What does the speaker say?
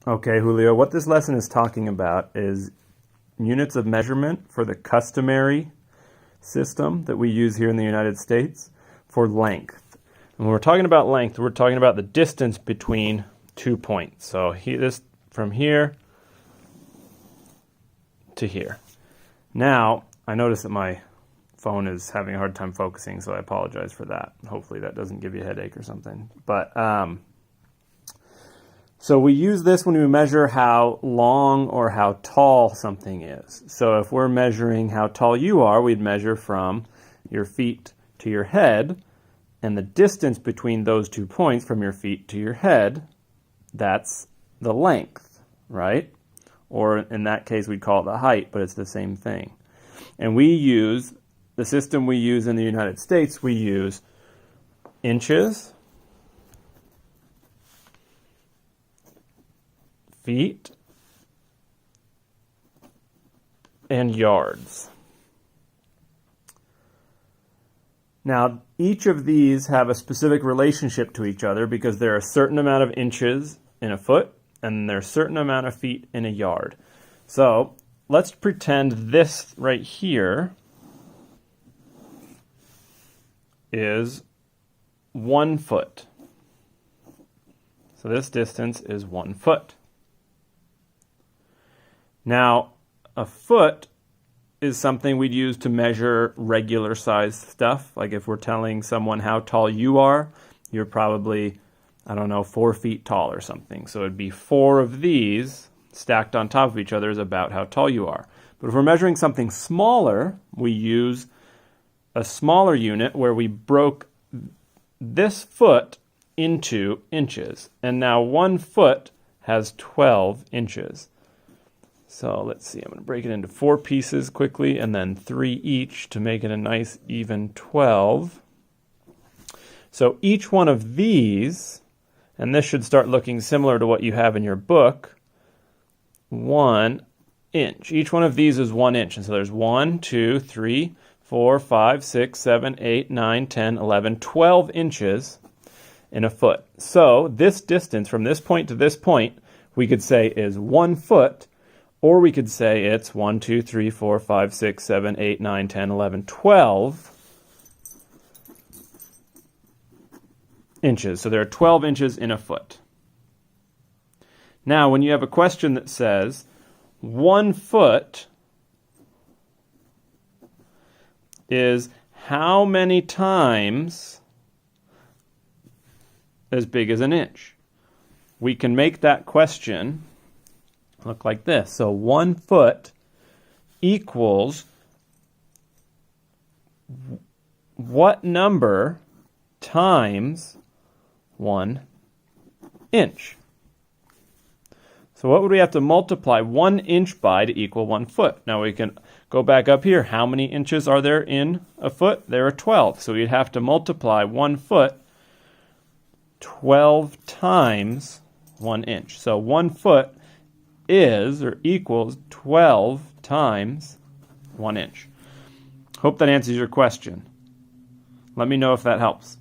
Okay, Julio, what this lesson is talking about is units of measurement for the customary system that we use here in the United States for length. And when we're talking about length, we're talking about the distance between 2 points. So this from here to here. Now, I notice that my phone is having a hard time focusing, so I apologize for that. Hopefully that doesn't give you a headache or something. But so we use this when we measure how long or how tall something is. So if we're measuring how tall you are, we'd measure from your feet to your head, and the distance between those 2 points from your feet to your head, that's the length, right? Or in that case, we'd call it the height, but it's the same thing. And we use, the system we use in the United States, we use inches, feet, and yards. Now, each of these have a specific relationship to each other because there are a certain amount of inches in a foot and there are a certain amount of feet in a yard. So let's pretend this right here is 1 foot. So this distance is 1 foot. Now, a foot is something we'd use to measure regular sized stuff. Like if we're telling someone how tall you are, you're probably, 4 feet tall or something. So it'd be 4 of these stacked on top of each other is about how tall you are. But if we're measuring something smaller, we use a smaller unit where we broke this foot into inches. And now 1 foot has 12 inches. So let's see, I'm going to break it into 4 pieces quickly and then 3 each to make it a nice even 12. So each one of these, and this should start looking similar to what you have in your book, 1 inch. Each one of these is 1 inch. And so there's 1, 2, 3, 4, 5, 6, 7, 8, 9, 10, 11, 12 inches in a foot. So this distance from this point to this point, we could say is 1 foot. Or we could say it's 1, 2, 3, 4, 5, 6, 7, 8, 9, 10, 11, 12 inches. So there are 12 inches in a foot. Now, when you have a question that says 1 foot is how many times as big as an inch, we can make that question look like this. So 1 foot equals what number times 1 inch? So what would we have to multiply 1 inch by to equal 1 foot? Now we can go back up here. How many inches are there in a foot? There are 12. So we'd have to multiply 1 foot 12 times 1 inch. So 1 foot is or equals 12 times 1 inch. Hope that answers your question. Let me know if that helps.